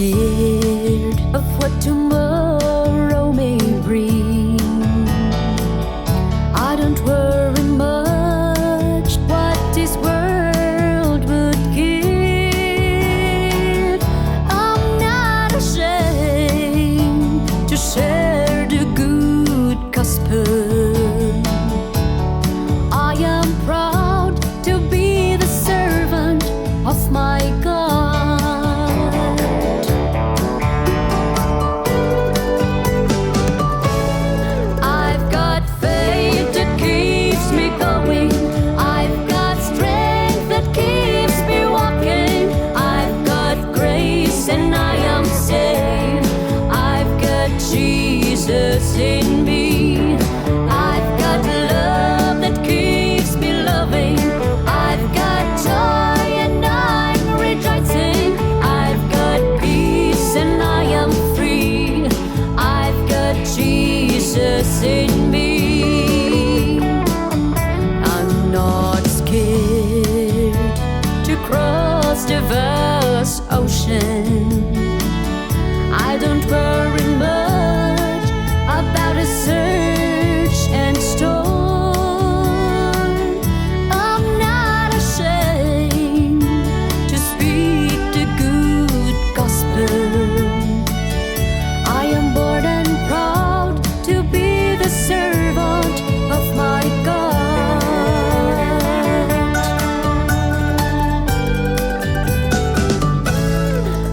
scared of what tomorrow may bring. I don't worry much what this world would give. I'm not ashamed to share the good gospel. I am proud to be the servant of my God. I've got faith that keeps me going. I've got strength that keeps me walking. I've got grace and I am saved. I've got Jesus in me. I've got love that keeps me loving. I've got joy and I'm rejoicing. I've got peace and I am free. I've got Jesus in me. I'm not scared to cross the vast ocean. I don't worry much about a search and storm. I'm not ashamed to speak the good gospel. I am born and proud to be the servant of my God.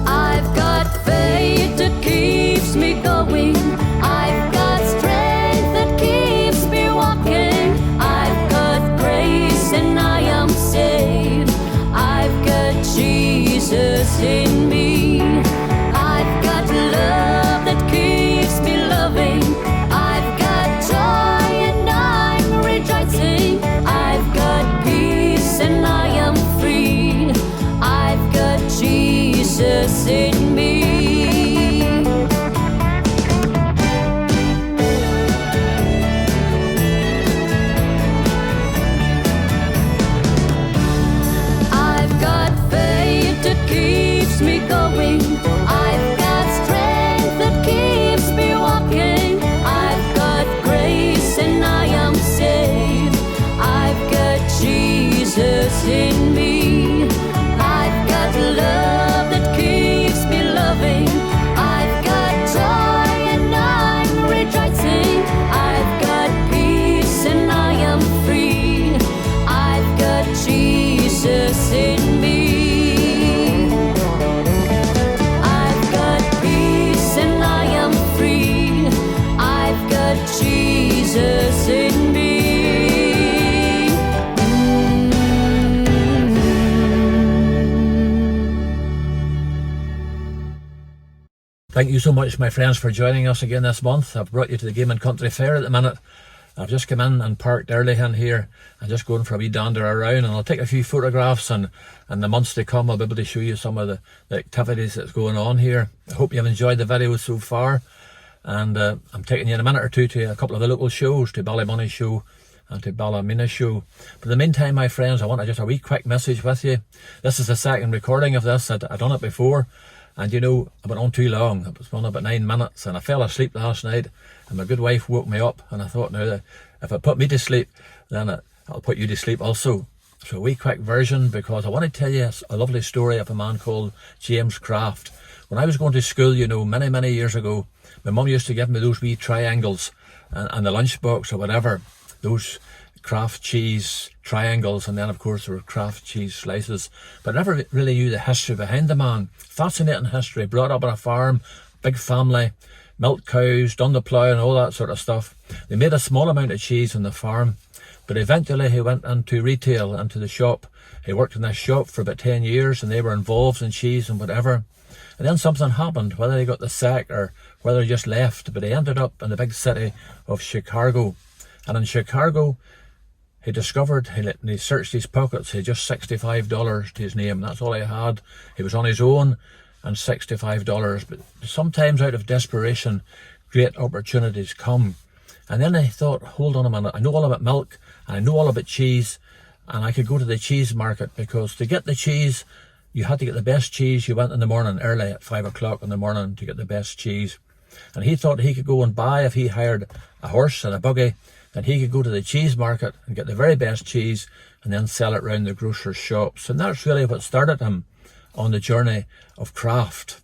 I've got faith that keeps me going. I've got strength that keeps me walking. I've got grace and I am saved. I've got Jesus in me. I've got love that keeps me loving. I've got joy and I'm rejoicing. I've got peace and I am free. I've got Jesus in me. I've got faith that keeps me going. I've got strength that keeps me walking. I've got grace and I am saved. I've got Jesus in me. I've got love that keeps me loving. I've got joy and I'm rejoicing. I've got peace and I am free. I've got Jesus in me. I've got peace and I am free. I've got Jesus in me. Thank you so much, my friends, for joining us again this month. I've brought you to the Game and Country Fair at the minute. I've just come in and parked early in here and just going for a wee dander around, and I'll take a few photographs, and in the months to come I'll be able to show you some of the activities that's going on here. I hope you've enjoyed the video so far, and I'm taking you in a minute or two to a couple of the local shows, to Ballymoney show and to Ballymena show. But in the meantime, my friends, I want to just a wee quick message with you. This is the second recording of this. I'd done it before, and you know, I went on too long. It was on about 9 minutes, and I fell asleep last night, and my good wife woke me up, and I thought, now that if it put me to sleep, then it'll put you to sleep also. So a wee quick version, because I want to tell you a lovely story of a man called James Kraft. When I was going to school, you know, many years ago, my mum used to give me those wee triangles and the lunchbox or whatever, those Kraft cheese triangles, and then of course there were Kraft cheese slices. But I never really knew the history behind the man. Fascinating history, brought up on a farm, big family, milk cows, done the plough and all that sort of stuff. They made a small amount of cheese on the farm, but eventually he went into retail, into the shop. He worked in this shop for about 10 years, and they were involved in cheese and whatever. And then something happened, whether he got the sack or whether he just left, but he ended up in the big city of Chicago. And in Chicago, he discovered, he searched his pockets, he had just $65 to his name. That's all he had. He was on his own, and $65. But sometimes out of desperation, great opportunities come. And then I thought, hold on a minute, I know all about milk, and I know all about cheese, and I could go to the cheese market, because to get the cheese you had to get the best cheese. You went in the morning early at 5 o'clock in the morning to get the best cheese. And he thought he could go and buy, if he hired a horse and a buggy, then he could go to the cheese market and get the very best cheese and then sell it round the grocer's shops. And that's really what started him on the journey of craft.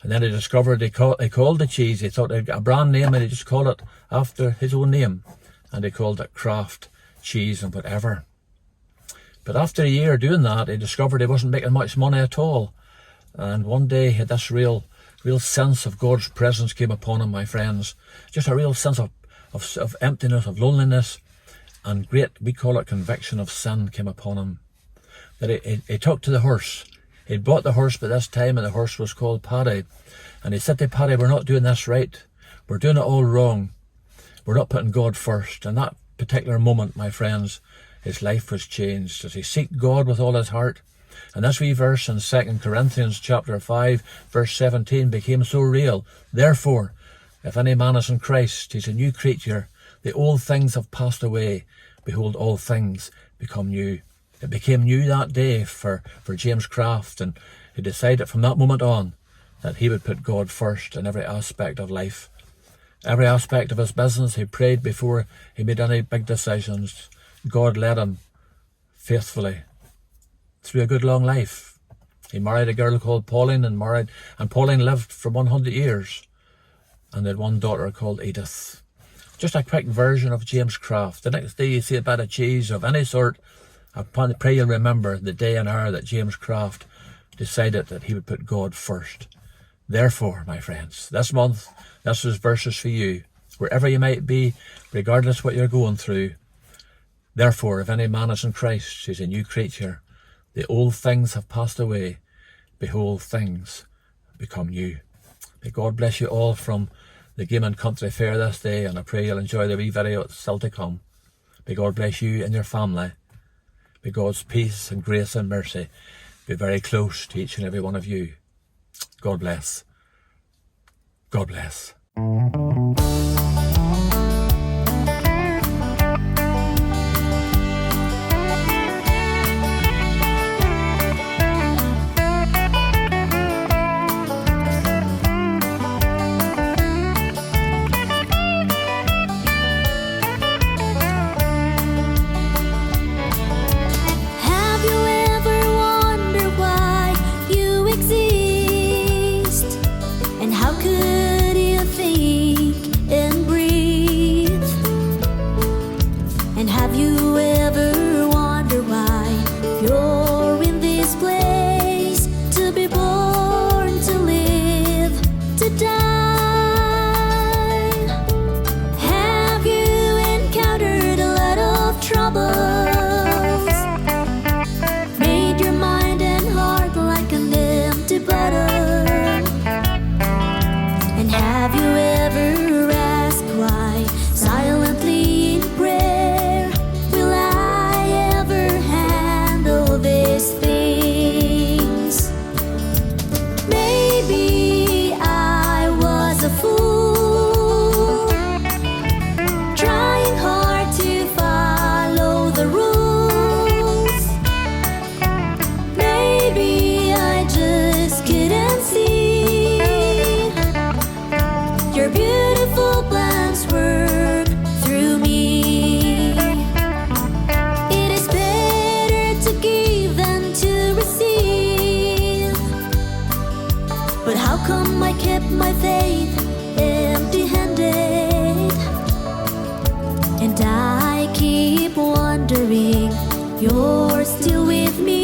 And then he discovered he called the cheese, he thought he'd got a brand name and he just called it after his own name. And he called it Kraft cheese and whatever. But after a year doing that, he discovered he wasn't making much money at all. And one day he had this real sense of God's presence came upon him, my friends. Just a real sense of emptiness, of loneliness, and great, we call it conviction of sin came upon him. That he took to the horse. He'd bought the horse by this time, and the horse was called Paddy. And he said to Paddy, we're not doing this right. We're doing it all wrong. We're not putting God first. And that particular moment, my friends, his life was changed as he sought God with all his heart. And this wee verse in 2 Corinthians chapter 5, verse 17 became so real. Therefore, if any man is in Christ, he's a new creature. The old things have passed away. Behold, all things become new. It became new that day for James Kraft, and he decided from that moment on that he would put God first in every aspect of life. Every aspect of his business, he prayed before he made any big decisions. God led him faithfully through a good long life. He married a girl called Pauline, and Pauline lived for 100 years. And they had one daughter called Edith. Just a quick version of James Kraft. The next day you see a bit of cheese of any sort, I pray you'll remember the day and hour that James Kraft decided that he would put God first. Therefore, my friends, this month, this is verses for you. Wherever you might be, regardless what you're going through. Therefore, if any man is in Christ, he's a new creature. The old things have passed away. Behold, things become new. May God bless you all from the Game and Country Fair this day, and I pray you'll enjoy the wee video that's still to come. May God bless you and your family. May God's peace and grace and mercy be very close to each and every one of you. God bless. God bless. My faith empty-handed, and I keep wondering you're still with me.